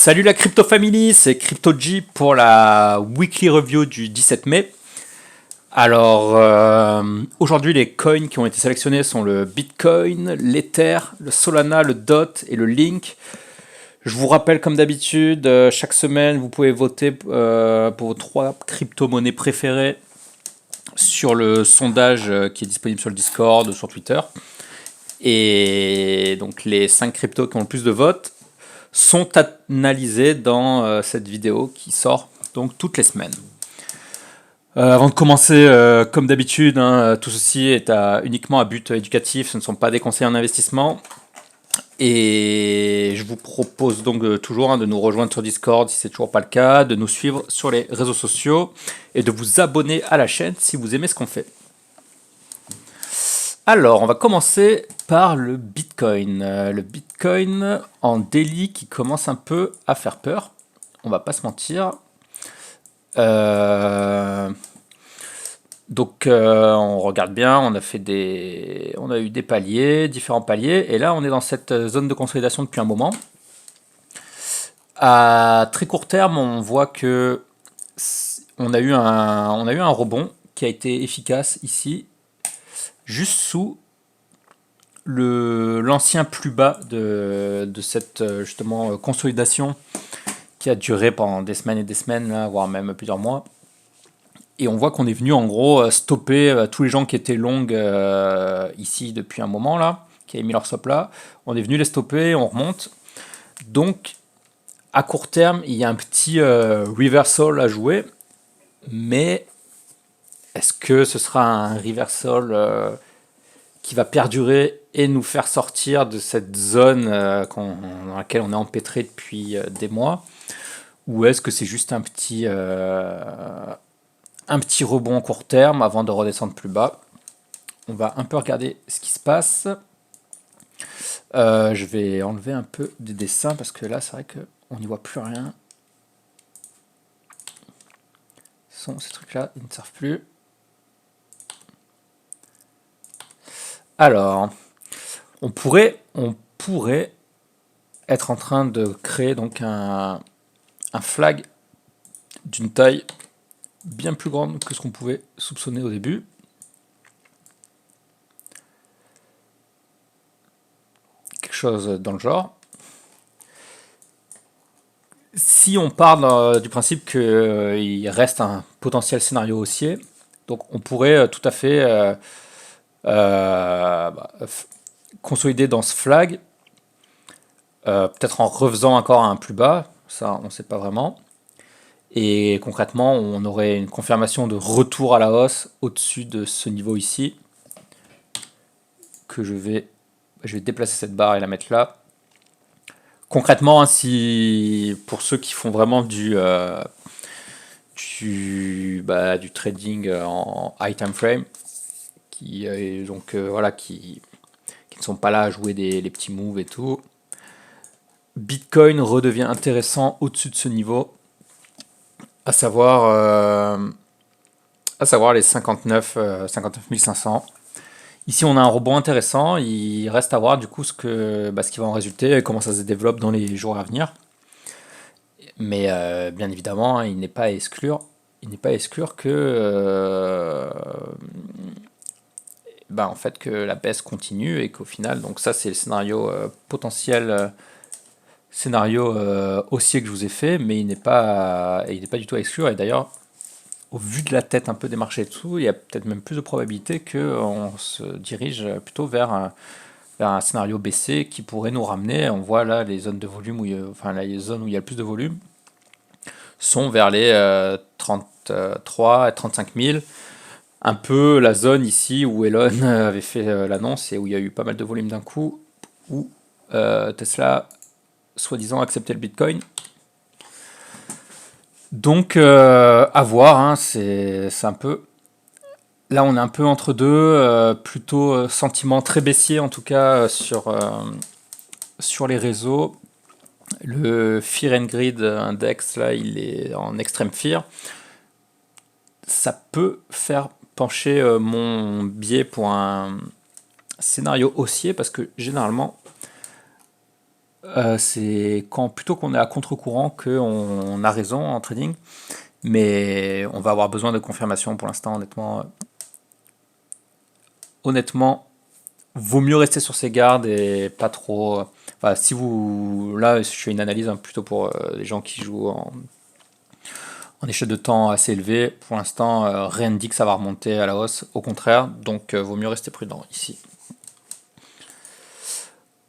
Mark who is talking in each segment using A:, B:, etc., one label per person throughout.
A: Salut la Crypto Family, c'est CryptoG pour la weekly review du 17 mai. Alors, aujourd'hui, les coins qui ont été sélectionnés sont le Bitcoin, l'Ether, le Solana, le DOT et le Link. Je vous rappelle, comme d'habitude, chaque semaine, vous pouvez voter pour vos 3 crypto-monnaies préférées sur le sondage qui est disponible sur le Discord, sur Twitter. Et donc, les 5 cryptos qui ont le plus de votes sont analysés dans cette vidéo qui sort donc toutes les semaines. Avant de commencer, comme d'habitude, tout ceci est uniquement à but éducatif, ce ne sont pas des conseils en investissement. Et je vous propose donc toujours de nous rejoindre sur Discord si c'est toujours pas le cas, de nous suivre sur les réseaux sociaux et de vous abonner à la chaîne si vous aimez ce qu'on fait. Alors, on va commencer par le Bitcoin. Le Bitcoin en daily qui commence un peu à faire peur. On va pas se mentir. Donc, on regarde bien. On a eu des paliers, différents paliers, et là, on est dans cette zone de consolidation depuis un moment. À très court terme, on voit que on a eu un rebond qui a été efficace ici, juste sous l'ancien plus bas de cette justement consolidation qui a duré pendant des semaines et des semaines, là, voire même plusieurs mois. Et on voit qu'on est venu en gros stopper tous les gens qui étaient longs ici depuis un moment là, qui avaient mis leur stop là. On est venu les stopper, on remonte. Donc à court terme, il y a un petit reversal à jouer, mais est-ce que ce sera un reversal qui va perdurer et nous faire sortir de cette zone dans laquelle on est empêtré depuis des mois, ou est-ce que c'est juste un petit rebond court terme avant de redescendre plus bas? On va un peu regarder ce qui se passe. Je vais enlever un peu des dessins parce que là c'est vrai qu'on n'y voit plus rien. Ces trucs là ils ne servent plus. Alors, on pourrait être en train de créer donc un flag d'une taille bien plus grande que ce qu'on pouvait soupçonner au début. Quelque chose dans le genre. Si on part du principe qu'il reste un potentiel scénario haussier, donc on pourrait tout à fait consolider dans ce flag, peut-être en refaisant encore un plus bas, ça on ne sait pas vraiment. Et concrètement, on aurait une confirmation de retour à la hausse au-dessus de ce niveau ici, que je vais déplacer cette barre et la mettre là. Concrètement, si pour ceux qui font vraiment du trading en high time frame, qui ne sont pas là à jouer les petits moves et tout, Bitcoin redevient intéressant au-dessus de ce niveau, à savoir les 59 500. Ici, on a un rebond intéressant. Il reste à voir du coup ce qui va en résulter et comment ça se développe dans les jours à venir. Mais bien évidemment, il n'est pas à exclure que en fait que la baisse continue et qu'au final, donc ça c'est le scénario potentiel. Scénario haussier que je vous ai fait, mais il n'est pas du tout à exclure. Et d'ailleurs, au vu de la tête un peu des marchés et tout, il y a peut-être même plus de probabilité qu'on se dirige plutôt vers un scénario baissier qui pourrait nous ramener. On voit là les zones de volume, les zones où il y a le plus de volume sont vers les 33 et 35 000. Un peu la zone ici où Elon avait fait l'annonce et où il y a eu pas mal de volume d'un coup, où Tesla soi-disant accepter le Bitcoin. Donc à voir, c'est un peu... Là on est un peu entre deux, plutôt sentiment très baissier en tout cas sur les réseaux. Le Fear and Greed Index, là il est en extrême fear. Ça peut faire pencher mon biais pour un scénario haussier parce que généralement C'est quand plutôt qu'on est à contre-courant qu'on a raison en trading, mais on va avoir besoin de confirmation pour l'instant, honnêtement. Honnêtement, vaut mieux rester sur ses gardes et pas trop. Enfin, si vous. Là, je fais une analyse plutôt pour les gens qui jouent en échelle de temps assez élevée. Pour l'instant, rien ne dit que ça va remonter à la hausse, au contraire, donc vaut mieux rester prudent ici.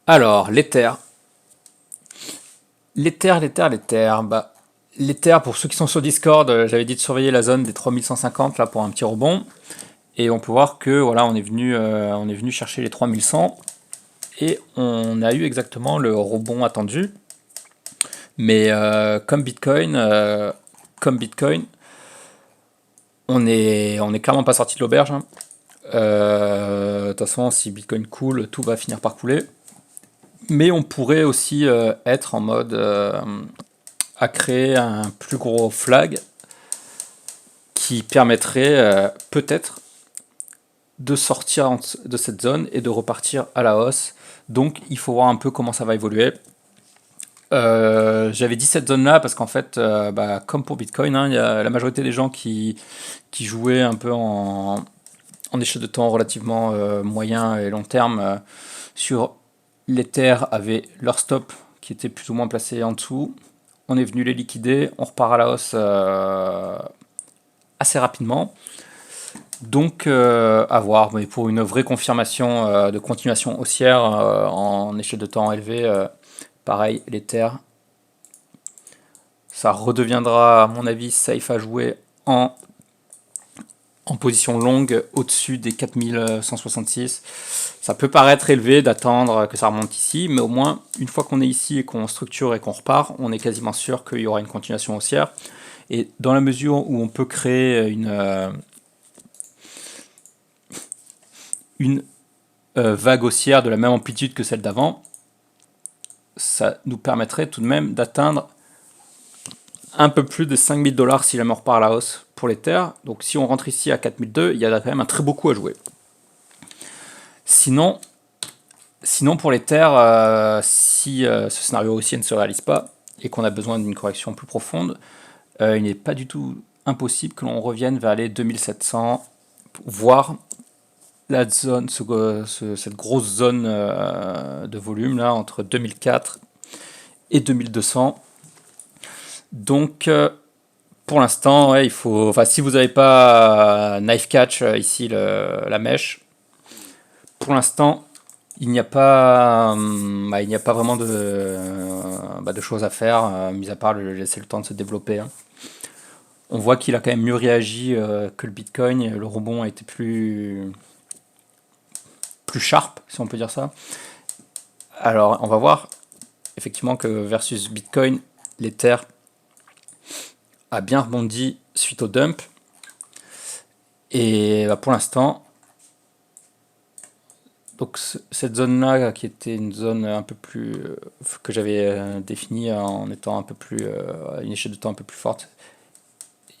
A: Alors, l'Ether. L'Ether. Bah, l'Ether, pour ceux qui sont sur Discord, j'avais dit de surveiller la zone des 3150 là pour un petit rebond. Et on peut voir que voilà, on est venu chercher les 3100 et on a eu exactement le rebond attendu. Mais comme Bitcoin, on est clairement pas sorti de l'auberge, hein. De toute façon, si Bitcoin coule, tout va finir par couler. Mais on pourrait aussi être en mode à créer un plus gros flag qui permettrait peut-être de sortir de cette zone et de repartir à la hausse. Donc il faut voir un peu comment ça va évoluer. J'avais dit cette zone là parce qu'en fait, comme pour Bitcoin, hein, il y a la majorité des gens qui jouaient un peu en échelle de temps relativement moyen et long terme sur l'Ether avaient leur stop qui était plus ou moins placé en dessous. On est venu les liquider, on repart à la hausse assez rapidement. Donc à voir, mais pour une vraie confirmation de continuation haussière en échelle de temps élevée, pareil, l'Ether, ça redeviendra à mon avis safe à jouer en position longue au-dessus des 4166. Ça peut paraître élevé d'attendre que ça remonte ici, mais au moins une fois qu'on est ici et qu'on structure et qu'on repart, on est quasiment sûr qu'il y aura une continuation haussière. Et dans la mesure où on peut créer une vague haussière de la même amplitude que celle d'avant, ça nous permettrait tout de même d'atteindre un peu plus de 5000 $ si jamais on repart à la hausse pour l'Ether. Donc si on rentre ici à 4002, il y a quand même un très beau coup à jouer. Sinon pour l'Ether, si ce scénario haussier ne se réalise pas et qu'on a besoin d'une correction plus profonde, il n'est pas du tout impossible que l'on revienne vers les 2700, voire la zone, cette grosse zone de volume là entre 2004 et 2200. Donc pour l'instant, ouais, il faut. Enfin, si vous n'avez pas knife catch ici la mèche, pour l'instant, il n'y a pas vraiment de choses à faire, mis à part laisser le temps de se développer, hein. On voit qu'il a quand même mieux réagi que le Bitcoin. Le rebond a été plus sharp, si on peut dire ça. Alors, on va voir effectivement que versus Bitcoin, l'Ether a bien rebondi suite au dump. Et pour l'instant, donc cette zone-là, qui était une zone un peu plus que j'avais définie en étant un peu plus une échelle de temps un peu plus forte,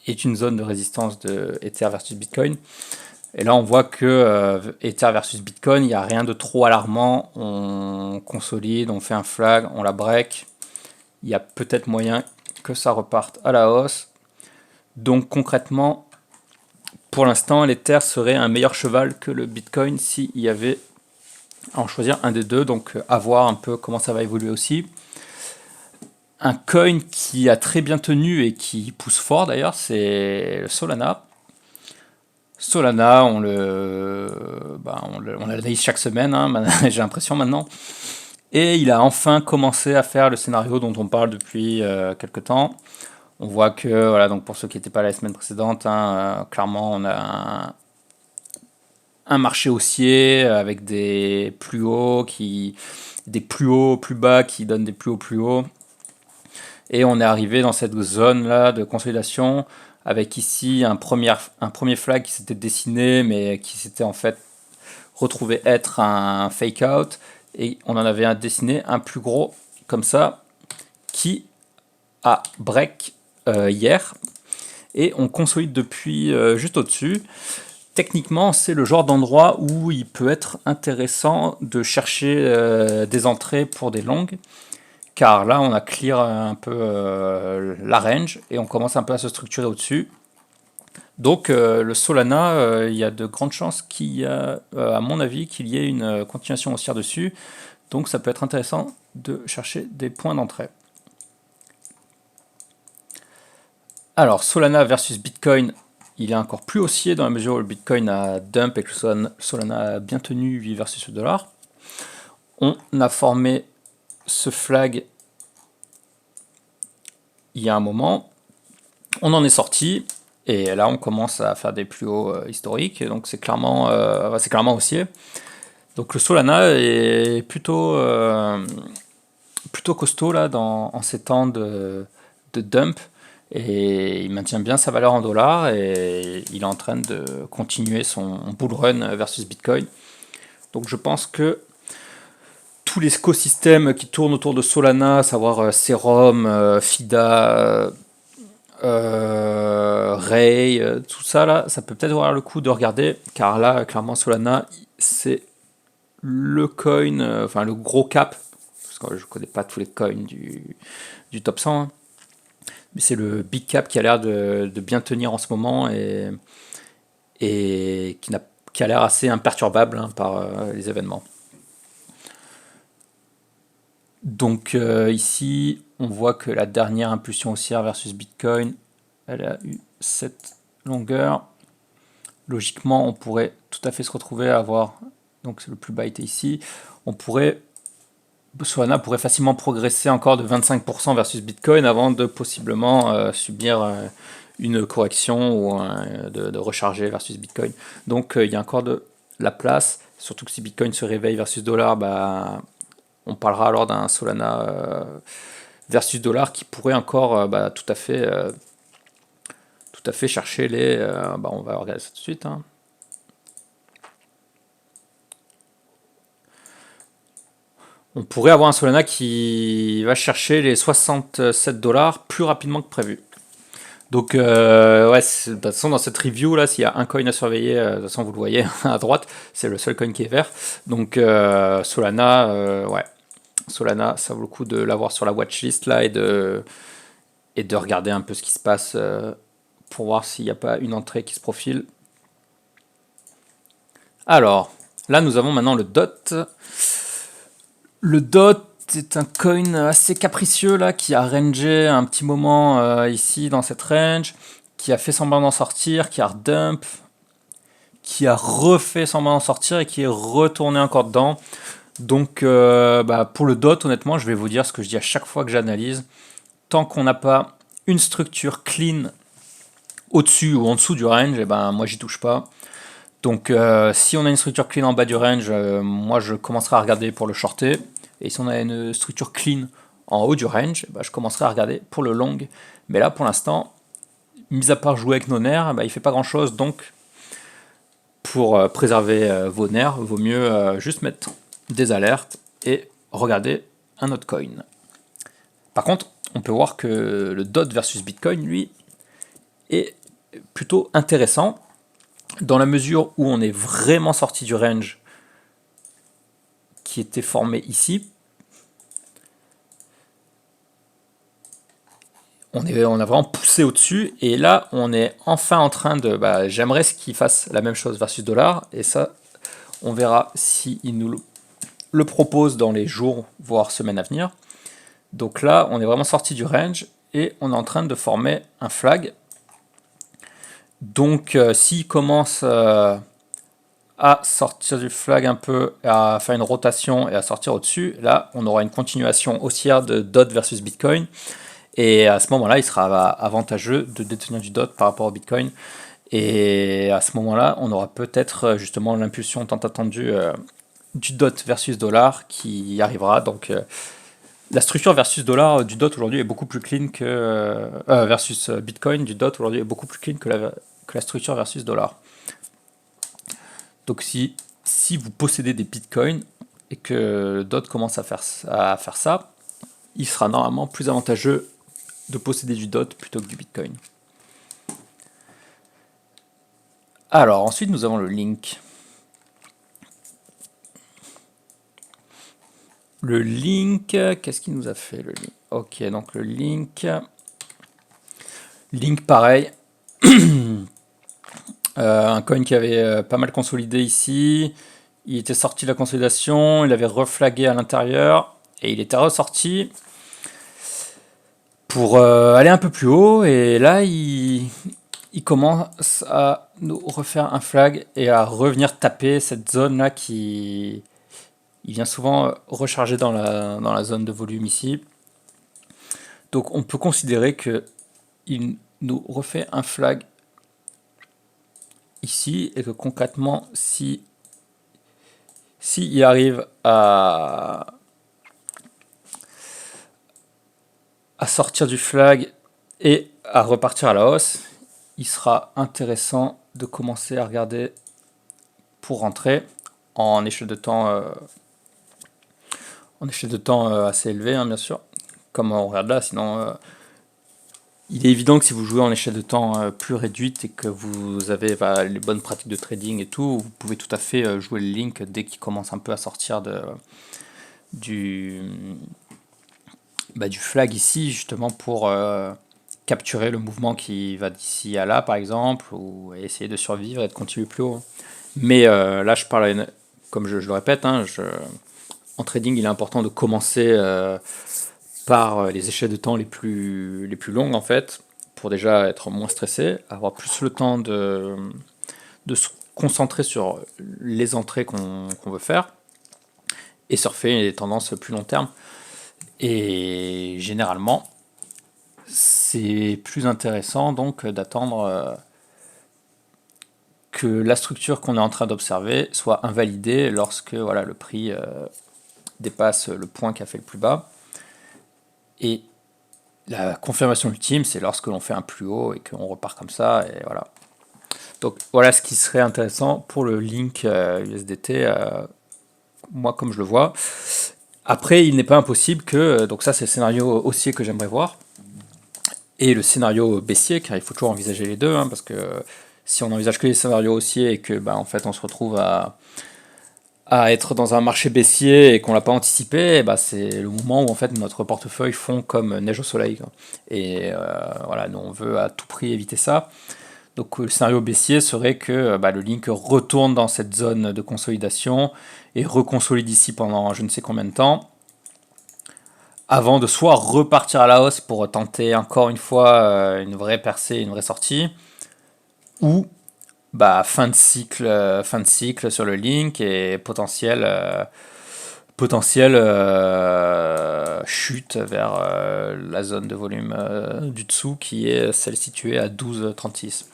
A: est une zone de résistance de Ether versus Bitcoin. Et là, on voit que Ether versus Bitcoin, il n'y a rien de trop alarmant. On consolide, on fait un flag, on la break. Il y a peut-être moyen que ça reparte à la hausse. Donc concrètement, pour l'instant, l'Ether serait un meilleur cheval que le Bitcoin s'il y avait à en choisir un des deux. Donc à voir un peu comment ça va évoluer aussi. Un coin qui a très bien tenu et qui pousse fort d'ailleurs, c'est le Solana. Solana, on l'analyse chaque semaine, hein, j'ai l'impression maintenant. Et il a enfin commencé à faire le scénario dont on parle depuis quelques temps. On voit que, voilà, donc pour ceux qui n'étaient pas là la semaine précédente, hein, clairement on a un marché haussier avec des plus hauts, des plus hauts, plus bas qui donnent des plus hauts, plus hauts. Et on est arrivé dans cette zone-là de consolidation avec ici un premier flag qui s'était dessiné mais qui s'était en fait retrouvé être un fake out, et on en avait dessiné un plus gros comme ça qui a break hier, et on consolide depuis juste au-dessus. Techniquement, c'est le genre d'endroit où il peut être intéressant de chercher des entrées pour des longues. car là on a clear un peu la range et on commence un peu à se structurer au-dessus. Donc le Solana, il y a de grandes chances qu'il y a, à mon avis, qu'il y ait une continuation haussière dessus. Donc ça peut être intéressant de chercher des points d'entrée. Alors Solana versus Bitcoin, il est encore plus haussier dans la mesure où le Bitcoin a dump et que le Solana a bien tenu 8 versus le dollar. On a formé ce flag il y a un moment. On en est sorti. Et là, on commence à faire des plus hauts historiques. Et donc, c'est clairement haussier. Donc, le Solana est plutôt costaud là, en ces temps de dump. Et il maintient bien sa valeur en dollars. Et il est en train de continuer son bull run versus Bitcoin. Donc, je pense que tous les écosystèmes qui tournent autour de Solana, à savoir Serum, FIDA, Ray, tout ça là, ça peut peut-être avoir le coup de regarder, car là, clairement, Solana, c'est le coin, enfin le gros cap, parce que je connais pas tous les coins du top 100, hein, mais c'est le big cap qui a l'air de bien tenir en ce moment et qui a l'air assez imperturbable hein, par les événements. Donc ici, on voit que la dernière impulsion haussière versus Bitcoin, elle a eu cette longueur. Logiquement, on pourrait tout à fait se retrouver à avoir, donc c'est le plus bas était ici, Solana pourrait facilement progresser encore de 25% versus Bitcoin avant de possiblement subir une correction ou de recharger versus Bitcoin. Donc il y a encore de la place, surtout que si Bitcoin se réveille versus dollar, bah, on parlera alors d'un Solana versus dollar qui pourrait encore tout à fait chercher les... on va regarder ça tout de suite. Hein. On pourrait avoir un Solana qui va chercher les 67 dollars plus rapidement que prévu. Donc, ouais, de toute façon, dans cette review, là, s'il y a un coin à surveiller, de toute façon, vous le voyez à droite, c'est le seul coin qui est vert. Donc, Solana, ouais. Solana, ça vaut le coup de l'avoir sur la watchlist, là, et de regarder un peu ce qui se passe pour voir s'il n'y a pas une entrée qui se profile. Alors, là, nous avons maintenant le DOT. Le DOT est un coin assez capricieux là, qui a rangé un petit moment ici dans cette range, qui a fait semblant d'en sortir, qui a redump, qui a refait semblant d'en sortir et qui est retourné encore dedans. Donc pour le DOT, honnêtement, je vais vous dire ce que je dis à chaque fois que j'analyse. Tant qu'on n'a pas une structure clean au-dessus ou en dessous du range, et ben moi j'y touche pas. Donc si on a une structure clean en bas du range, moi je commencerai à regarder pour le shorter. Et si on a une structure clean en haut du range, bah, je commencerai à regarder pour le long. Mais là pour l'instant, mis à part jouer avec nos nerfs, bah, il ne fait pas grand chose. Donc pour préserver vos nerfs, vaut mieux juste mettre des alertes et regarder un autre coin. Par contre, on peut voir que le DOT versus Bitcoin, lui, est plutôt intéressant dans la mesure où on est vraiment sorti du range qui était formé ici. On a vraiment poussé au-dessus et là on est enfin en train de... j'aimerais qu'il fasse la même chose versus dollar et ça on verra s'il nous le propose dans les jours voire semaines à venir. Donc là on est vraiment sorti du range et on est en train de former un flag. Donc s'il commence à sortir du flag un peu, à faire une rotation et à sortir au-dessus, là on aura une continuation haussière de DOT versus Bitcoin. Et à ce moment-là, il sera avantageux de détenir du DOT par rapport au Bitcoin. Et à ce moment-là, on aura peut-être justement l'impulsion tant attendue du DOT versus dollar qui arrivera. Donc la structure versus dollar du DOT aujourd'hui est beaucoup plus clean que versus Bitcoin du DOT aujourd'hui est beaucoup plus clean que la structure versus dollar. Donc si vous possédez des Bitcoins et que le DOT commence à faire ça, il sera normalement plus avantageux de posséder du DOT plutôt que du Bitcoin. Alors ensuite nous avons le link. Le link, qu'est-ce qu'il nous a fait le link? Ok, donc le link, pareil, un coin qui avait pas mal consolidé ici, il était sorti de la consolidation, il avait reflagué à l'intérieur, et il était ressorti pour aller un peu plus haut, et là il commence à nous refaire un flag et à revenir taper cette zone là qui il vient souvent recharger dans la zone de volume ici. Donc on peut considérer que il nous refait un flag ici et que concrètement si il arrive à sortir du flag et à repartir à la hausse, il sera intéressant de commencer à regarder pour rentrer en échelle de temps assez élevée, hein, bien sûr, comme on regarde là. Sinon il est évident que si vous jouez en échelle de temps plus réduite et que vous avez les bonnes pratiques de trading et tout, vous pouvez tout à fait jouer le link dès qu'il commence un peu à sortir du flag ici, justement pour capturer le mouvement qui va d'ici à là, par exemple, ou essayer de survivre et de continuer plus haut. Mais là, je parle, comme je le répète, hein, en trading, il est important de commencer par les échelles de temps les plus longues, en fait, pour déjà être moins stressé, avoir plus le temps de se concentrer sur les entrées qu'on veut faire, et surfer les tendances plus long terme. Et généralement, c'est plus intéressant donc d'attendre que la structure qu'on est en train d'observer soit invalidée lorsque le prix dépasse le point qui a fait le plus bas. Et la confirmation ultime, c'est lorsque l'on fait un plus haut et qu'on repart comme ça. Et voilà. Donc voilà ce qui serait intéressant pour le link USDT, moi comme je le vois. Après, il n'est pas impossible que, donc ça c'est le scénario haussier que j'aimerais voir, et le scénario baissier, car il faut toujours envisager les deux, hein, parce que si on envisage que les scénarios haussiers et que en fait on se retrouve à être dans un marché baissier et qu'on l'a pas anticipé, c'est le moment où en fait notre portefeuille fond comme neige au soleil, quoi. Et voilà, nous on veut à tout prix éviter ça. Donc le scénario baissier serait que le link retourne dans cette zone de consolidation et reconsolide ici pendant je ne sais combien de temps, avant de soit repartir à la hausse pour tenter encore une fois une vraie percée, une vraie sortie, ou fin de cycle sur le link et potentiel chute vers la zone de volume du dessous qui est celle située à 12,36.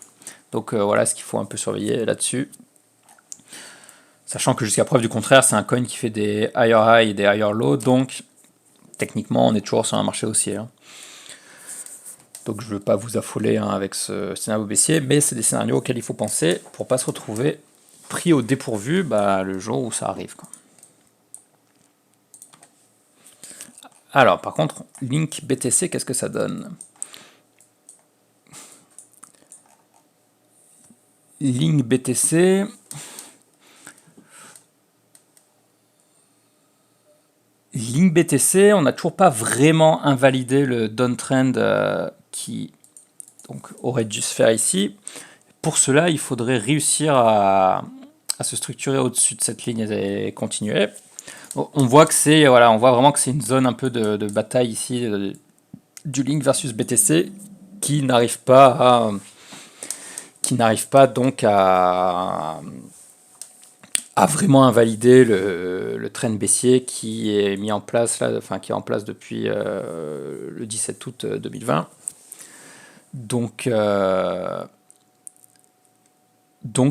A: Donc voilà ce qu'il faut un peu surveiller là-dessus. Sachant que jusqu'à preuve du contraire, c'est un coin qui fait des higher high et des higher low, donc techniquement on est toujours sur un marché haussier, hein. Donc je ne veux pas vous affoler avec ce scénario baissier, mais c'est des scénarios auxquels il faut penser pour ne pas se retrouver pris au dépourvu le jour où ça arrive, quoi. Alors par contre, Link BTC, qu'est-ce que ça donne? Link BTC... Link BTC, on n'a toujours pas vraiment invalidé le downtrend qui donc, aurait dû se faire ici. Pour cela, il faudrait réussir à se structurer au-dessus de cette ligne et continuer. On voit que c'est on voit vraiment que c'est une zone un peu de bataille ici du Link versus BTC qui n'arrive pas donc à vraiment invalider le trend baissier qui est mis en place là, qui est en place depuis le 17 août 2020. Donc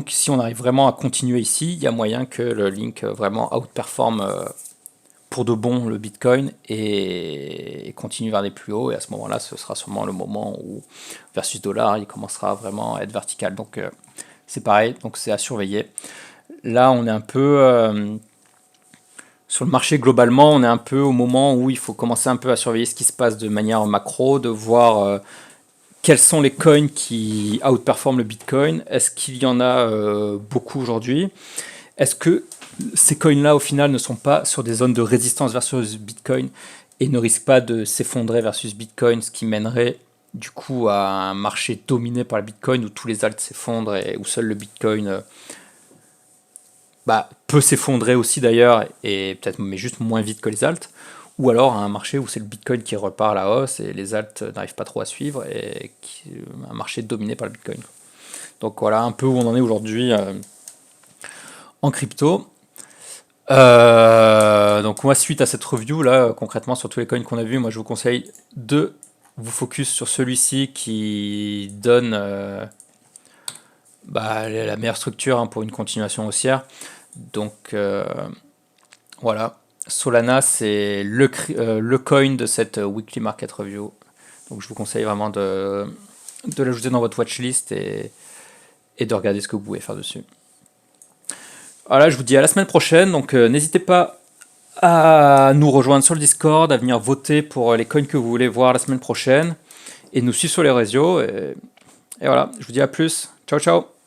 A: si on arrive vraiment à continuer ici, il y a moyen que le Link vraiment outperforme pour de bon le Bitcoin et continue vers des plus hauts. Et à ce moment-là, ce sera sûrement le moment où versus dollar, il commencera vraiment à être vertical. Donc c'est pareil, donc c'est à surveiller. Là, on est un peu sur le marché globalement, on est un peu au moment où il faut commencer un peu à surveiller ce qui se passe de manière macro, de voir quels sont les coins qui outperforment le Bitcoin. Est-ce qu'il y en a beaucoup aujourd'hui? Est-ce que ces coins-là, au final, ne sont pas sur des zones de résistance versus Bitcoin et ne risquent pas de s'effondrer versus Bitcoin, ce qui mènerait du coup à un marché dominé par le Bitcoin où tous les alts s'effondrent et où seul le Bitcoin peut s'effondrer aussi d'ailleurs, et peut-être mais juste moins vite que les alts, ou alors à un marché où c'est le Bitcoin qui repart à la hausse et les alts n'arrivent pas trop à suivre, et un marché dominé par le Bitcoin. Donc voilà un peu où on en est aujourd'hui en crypto. Donc moi, suite à cette review là, concrètement sur tous les coins qu'on a vus, moi je vous conseille de vous focus sur celui-ci qui donne la meilleure structure pour une continuation haussière. Donc voilà, Solana c'est le coin de cette weekly market review. Donc je vous conseille vraiment de l'ajouter dans votre watchlist et de regarder ce que vous pouvez faire dessus. Voilà, je vous dis à la semaine prochaine. Donc n'hésitez pas à nous rejoindre sur le Discord, à venir voter pour les coins que vous voulez voir la semaine prochaine et nous suivre sur les réseaux. Et voilà, je vous dis à plus. Ciao, ciao.